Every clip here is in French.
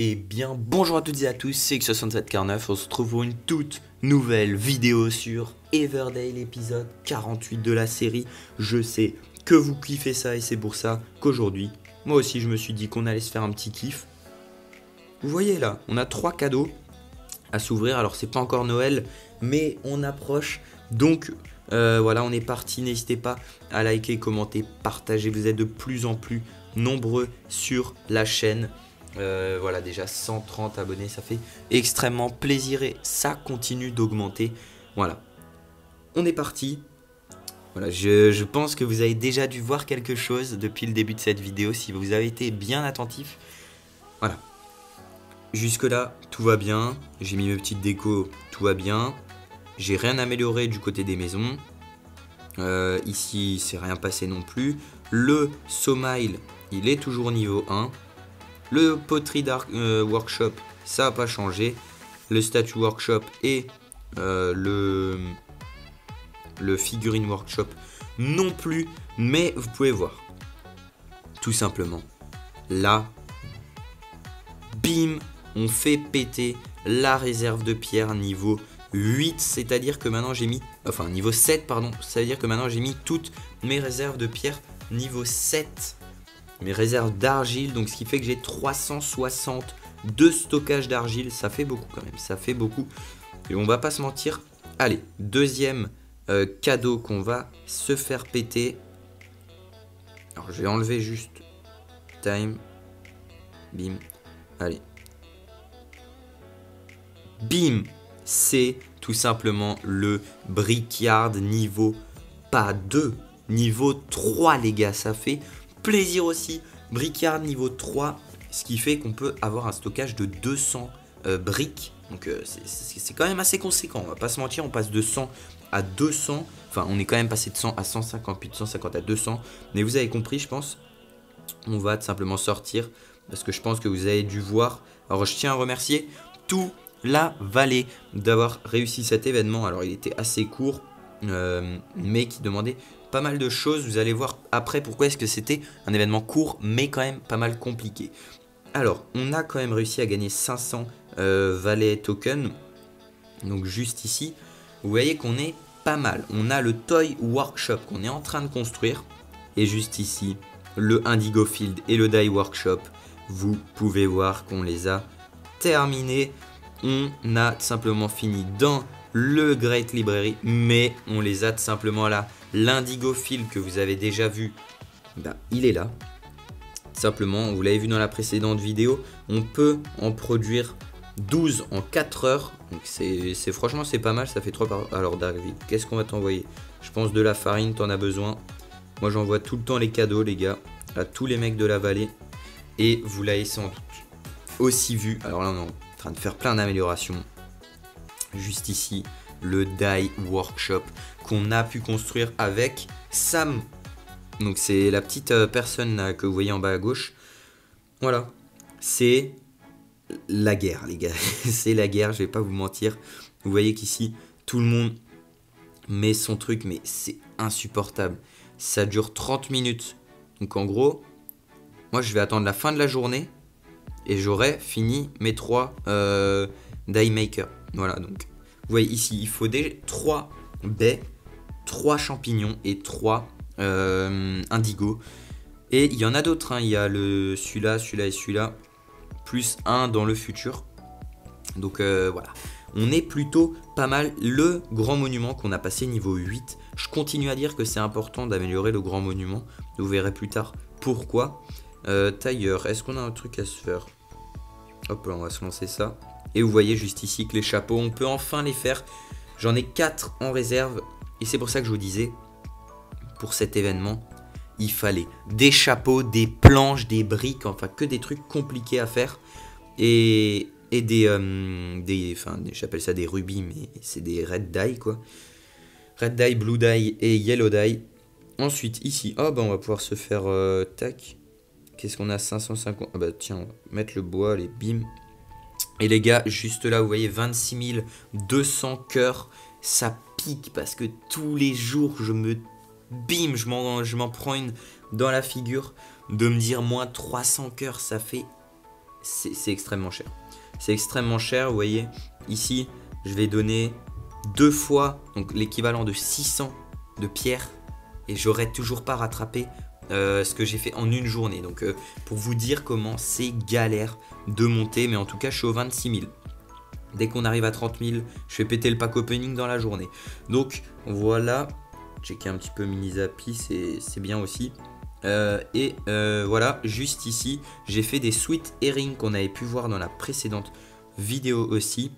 Eh bien, bonjour à toutes et à tous, c'est X67Car9, on se retrouve pour une toute nouvelle vidéo sur Everdale, épisode 48 de la série. Je sais que vous kiffez ça et c'est pour ça qu'aujourd'hui, moi aussi je me suis dit qu'on allait se faire un petit kiff. Vous voyez là, on a 3 cadeaux à s'ouvrir, alors c'est pas encore Noël, mais on approche, donc voilà, on est parti. N'hésitez pas à liker, commenter, partager, vous êtes de plus en plus nombreux sur la chaîne. Voilà, déjà 130 abonnés, ça fait extrêmement plaisir et ça continue d'augmenter. Voilà, on est parti. Voilà, je pense que vous avez déjà dû voir quelque chose depuis le début de cette vidéo si vous avez été bien attentif. Voilà, jusque là tout va bien, j'ai mis mes petites décos, tout va bien. J'ai rien amélioré du côté des maisons. Ici c'est rien passé non plus. Le Somile il est toujours niveau 1. Le Pottery Workshop, ça n'a pas changé. Le Statue Workshop et le Figurine Workshop non plus. Mais vous pouvez voir, tout simplement, là, bim, on fait péter la réserve de pierre niveau 8. C'est-à-dire que maintenant j'ai mis, enfin niveau 7, pardon. C'est-à-dire que maintenant j'ai mis toutes mes réserves de pierre niveau 7. Mes réserves d'argile, donc ce qui fait que j'ai 360 de stockage d'argile. Ça fait beaucoup quand même, ça fait beaucoup. Et on va pas se mentir. Allez, deuxième cadeau qu'on va se faire péter. Alors je vais enlever juste time. Bim. Allez. Bim. C'est tout simplement le Brickyard niveau pas 2, niveau 3 les gars. Ça fait plaisir aussi. Brickyard niveau 3, ce qui fait qu'on peut avoir un stockage de 200 briques. Donc c'est quand même assez conséquent, on va pas se mentir, on passe de 100 à 200. Enfin on est quand même passé de 100 à 150, puis de 150 à 200. Mais vous avez compris je pense. On va tout simplement sortir parce que je pense que vous avez dû voir. Alors je tiens à remercier toute la vallée d'avoir réussi cet événement. Alors il était assez court mais qui demandait pas mal de choses. Vous allez voir après pourquoi est-ce que c'était un événement court mais quand même pas mal compliqué. Alors on a quand même réussi à gagner 500 Valley Token. Donc juste ici vous voyez qu'on est pas mal. On a le Toy Workshop qu'on est en train de construire. Et juste ici le Indigo Field et le Die Workshop. Vous pouvez voir qu'on les a terminés. On a simplement fini dans le Great Library, mais on les a tout simplement là. L'Indigo Field que vous avez déjà vu, bah, il est là. Simplement, vous l'avez vu dans la précédente vidéo, on peut en produire 12 en 4 heures. Donc franchement c'est pas mal, ça fait 3 par... Alors David, qu'est-ce qu'on va t'envoyer? Je pense de la farine, t'en as besoin. Moi j'envoie tout le temps les cadeaux les gars, à tous les mecs de la vallée. Et vous l'avez sans doute aussi vu. Alors là on est en train de faire plein d'améliorations. Juste ici, le Die Workshop qu'on a pu construire avec Sam. Donc c'est la petite personne là, que vous voyez en bas à gauche. Voilà, c'est la guerre les gars. C'est la guerre, je vais pas vous mentir. Vous voyez qu'ici, tout le monde met son truc, mais c'est insupportable. Ça dure 30 minutes. Donc en gros, moi je vais attendre la fin de la journée et j'aurai fini mes 3 die maker. Voilà, donc vous voyez ici, il faut des 3 baies, 3 champignons et 3 indigo. Et il y en a d'autres, hein. Il y a celui-là, celui-là et celui-là, plus un dans le futur. Donc voilà, on est plutôt pas mal. Le grand monument qu'on a passé niveau 8, je continue à dire que c'est important d'améliorer le grand monument. Vous verrez plus tard pourquoi. Tailleur, est-ce qu'on a un truc à se faire? Hop là, on va se lancer ça. Et vous voyez juste ici que les chapeaux, on peut enfin les faire. J'en ai 4 en réserve. Et c'est pour ça que je vous disais, pour cet événement, il fallait des chapeaux, des planches, des briques, enfin que des trucs compliqués à faire. Et j'appelle ça des rubis, mais c'est des red dye quoi. Red dye, blue dye et yellow dye. Ensuite ici, oh bah on va pouvoir se faire tac. Qu'est-ce qu'on a? 550. Ah bah tiens, on va mettre le bois, les bim. Et les gars, juste là, vous voyez 26 200 cœurs. Ça pique parce que tous les jours, je m'en prends une dans la figure. De me dire moins 300 cœurs, ça fait c'est extrêmement cher. C'est extrêmement cher, vous voyez. Ici, je vais donner 2 fois, donc l'équivalent de 600 de pierres. Et j'aurais toujours pas rattrapé ce que j'ai fait en une journée. Donc pour vous dire comment c'est galère de monter. Mais en tout cas, je suis au 26 000. Dès qu'on arrive à 30 000, je fais péter le pack opening dans la journée. Donc voilà. Checker un petit peu mini zappy, c'est bien aussi. Voilà, juste ici, j'ai fait des sweet earrings qu'on avait pu voir dans la précédente vidéo aussi.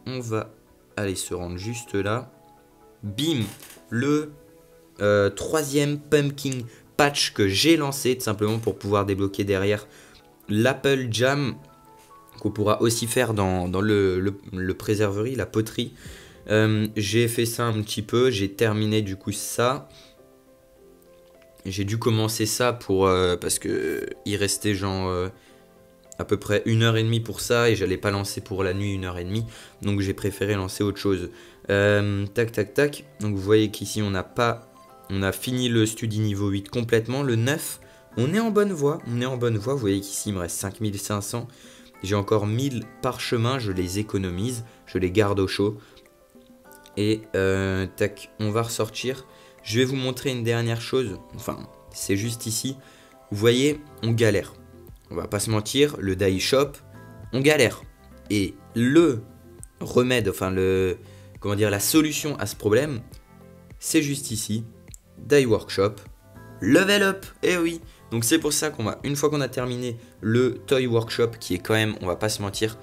On va aller se rendre juste là. Bim, le 3e pumpkin patch que j'ai lancé, tout simplement pour pouvoir débloquer derrière l'Apple Jam, qu'on pourra aussi faire dans le préserverie, la poterie. J'ai fait ça un petit peu, j'ai terminé du coup ça. J'ai dû commencer ça pour parce que il restait genre à peu près 1h30 pour ça et j'allais pas lancer pour la nuit 1h30, donc j'ai préféré lancer autre chose. Tac tac tac. Donc vous voyez qu'ici on a fini le study niveau 8 complètement. Le 9, on est en bonne voie, Vous voyez qu'ici il me reste 5500. J'ai encore 1000 parchemins, je les économise, je les garde au chaud. Et tac, on va ressortir. Je vais vous montrer une dernière chose. Enfin, c'est juste ici. Vous voyez, on galère. On va pas se mentir, le die shop, on galère. Et le remède, enfin comment dire, la solution à ce problème, c'est juste ici. Die workshop, level up. Eh oui. Donc c'est pour ça qu'on va, une fois qu'on a terminé le toy workshop, qui est quand même, on va pas se mentir,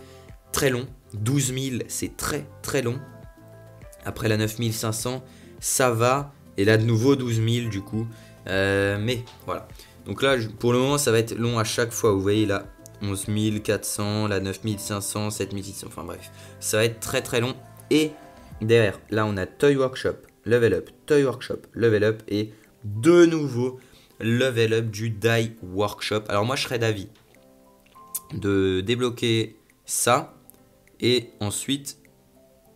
très long. 12 000, c'est très très long. Après la 9500, ça va. Et là de nouveau 12 000 du coup. Mais voilà. Donc là pour le moment ça va être long à chaque fois. Vous voyez là 11 400, la 9500, 7600. Enfin bref. Ça va être très très long. Et derrière là on a Toy Workshop, Level Up, Toy Workshop, Level Up. Et de nouveau Level Up du Die Workshop. Alors moi je serais d'avis de débloquer ça. Et ensuite,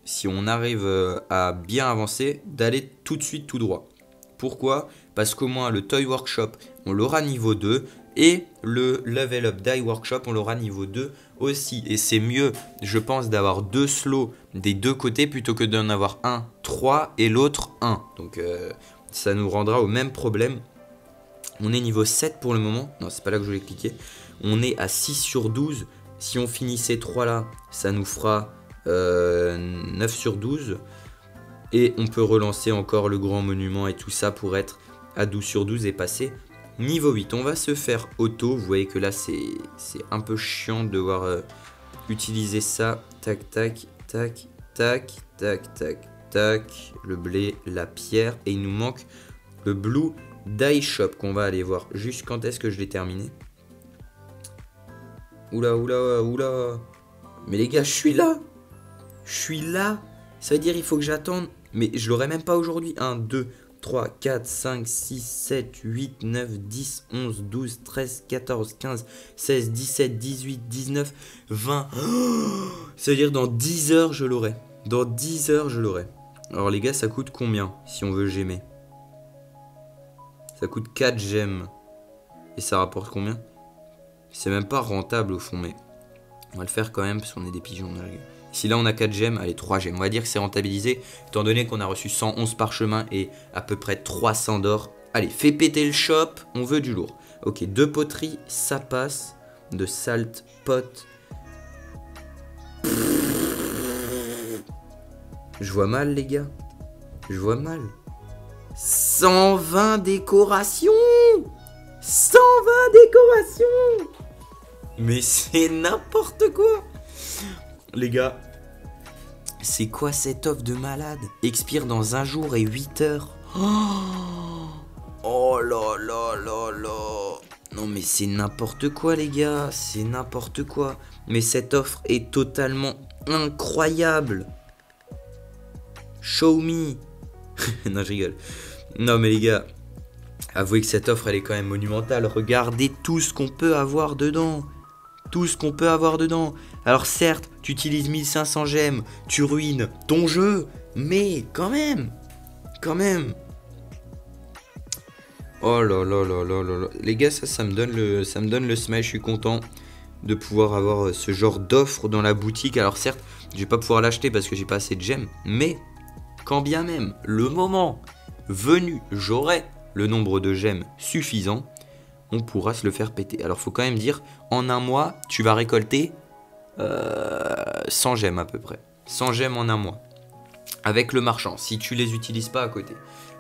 si on arrive à bien avancer, d'aller tout de suite tout droit. Pourquoi? Parce qu'au moins le Toy Workshop, on l'aura niveau 2. Et le Level Up Die Workshop, on l'aura niveau 2 aussi. Et c'est mieux, je pense, d'avoir 2 slots des deux côtés plutôt que d'en avoir un 3 et l'autre 1. Donc ça nous rendra au même problème. On est niveau 7 pour le moment. Non, c'est pas là que je voulais cliquer. On est à 6 sur 12. Si on finit ces 3 là, ça nous fera 9 sur 12. Et on peut relancer encore le grand monument et tout ça pour être à 12 sur 12 et passer niveau 8. On va se faire auto. Vous voyez que là c'est un peu chiant de devoir utiliser ça. Tac tac tac tac tac tac tac. Le blé, la pierre. Et il nous manque le Blue Die Shop qu'on va aller voir juste quand est-ce que je l'ai terminé. Oula oula oula. Mais les gars, je suis là. Je suis là. Ça veut dire il faut que j'attende. Mais je l'aurai même pas aujourd'hui. 1, 2, 3, 4, 5, 6, 7, 8, 9, 10, 11, 12, 13, 14, 15, 16, 17, 18, 19, 20. Oh, ça veut dire dans 10 heures je l'aurai. Dans 10 heures je l'aurai. Alors les gars, ça coûte combien si on veut gemmer? Ça coûte 4 gemmes. Et ça rapporte combien? C'est même pas rentable au fond, mais on va le faire quand même parce qu'on est des pigeons. Si là on a 4 gemmes, allez 3 gemmes. On va dire que c'est rentabilisé étant donné qu'on a reçu 111 parchemins et à peu près 300 d'or. Allez, fais péter le shop, on veut du lourd. Ok, 2 poteries, ça passe. De salt pot. Je vois mal les gars. Je vois mal. 120 décorations. 120 décorations. Mais c'est n'importe quoi. Les gars, c'est quoi cette offre de malade? Expire dans 1 jour et 8 heures. Oh là là là là. Non mais c'est n'importe quoi les gars. C'est n'importe quoi. Mais cette offre est totalement incroyable. Show me. Non je rigole. Non mais les gars, avouez que cette offre elle est quand même monumentale. Regardez tout ce qu'on peut avoir dedans. Tout ce qu'on peut avoir dedans. Alors certes, tu utilises 1500 gemmes, tu ruines ton jeu, mais quand même. Oh là là là là là là. Les gars, ça me donne le smile, je suis content. de pouvoir avoir ce genre d'offre dans la boutique. Alors certes, je vais pas pouvoir l'acheter parce que j'ai pas assez de gemmes, mais quand bien même le moment venu, j'aurai le nombre de gemmes suffisant, on pourra se le faire péter. Alors faut quand même dire, en un mois, tu vas récolter 100 gemmes à peu près. 100 gemmes en un mois. Avec le marchand, si tu les utilises pas à côté.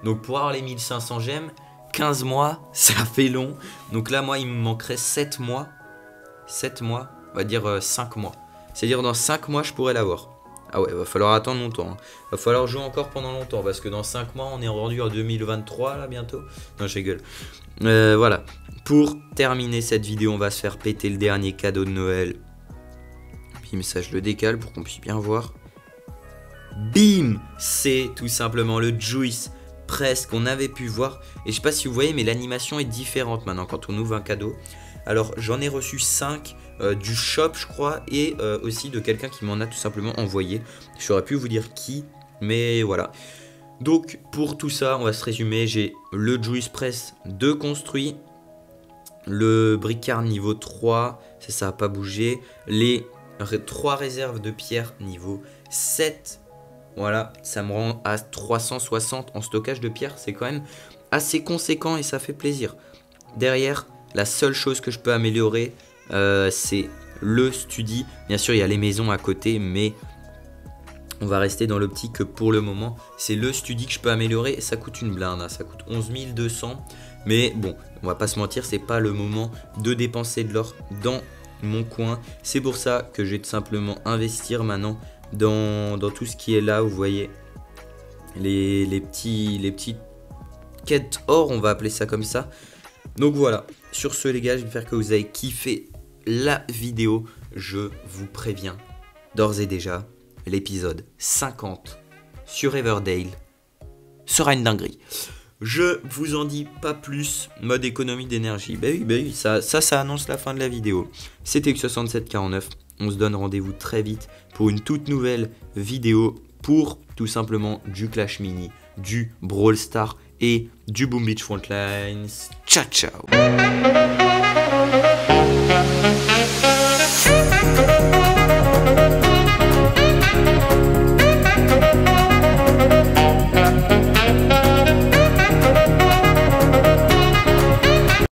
Donc pour avoir les 1500 gemmes, 15 mois, ça fait long. Donc là, moi, il me manquerait 7 mois. 7 mois, on va dire 5 mois. C'est-à-dire dans 5 mois, je pourrais l'avoir. Ah ouais, va falloir attendre longtemps. Hein. Va falloir jouer encore pendant longtemps. Parce que dans 5 mois, on est rendu en 2023 là bientôt. Non, je rigole. Voilà. Pour terminer cette vidéo, on va se faire péter le dernier cadeau de Noël. Puis mais ça, je le décale pour qu'on puisse bien voir. Bim! C'est tout simplement le Juice Press qu'on avait pu voir. Et je sais pas si vous voyez, mais l'animation est différente maintenant quand on ouvre un cadeau. Alors j'en ai reçu 5 du shop je crois et aussi de quelqu'un qui m'en a tout simplement envoyé. Je saurais plus vous dire qui, mais voilà. Donc pour tout ça on va se résumer. J'ai le Juice Press de construit, le Bricard niveau 3, ça n'a pas bougé, les 3 réserves de pierre niveau 7. Voilà, ça me rend à 360 en stockage de pierre, c'est quand même assez conséquent et ça fait plaisir. Derrière, la seule chose que je peux améliorer, c'est le studi. Bien sûr, il y a les maisons à côté, mais on va rester dans l'optique que pour le moment, c'est le studi que je peux améliorer. Et ça coûte une blinde, hein, ça coûte 11 200. Mais bon, on va pas se mentir, c'est pas le moment de dépenser de l'or dans mon coin. C'est pour ça que je vais tout simplement investir maintenant dans tout ce qui est là. Vous voyez, les petits quêtes or, on va appeler ça comme ça. Donc voilà, sur ce les gars, j'espère que vous avez kiffé la vidéo. Je vous préviens, d'ores et déjà, l'épisode 50 sur Everdale sera une dinguerie. Je vous en dis pas plus, mode économie d'énergie. Bah oui, ça annonce la fin de la vidéo. C'était X6749, on se donne rendez-vous très vite pour une toute nouvelle vidéo pour tout simplement du Clash Mini, du Brawl Stars et du Boom Beach Frontlines. Ciao ciao.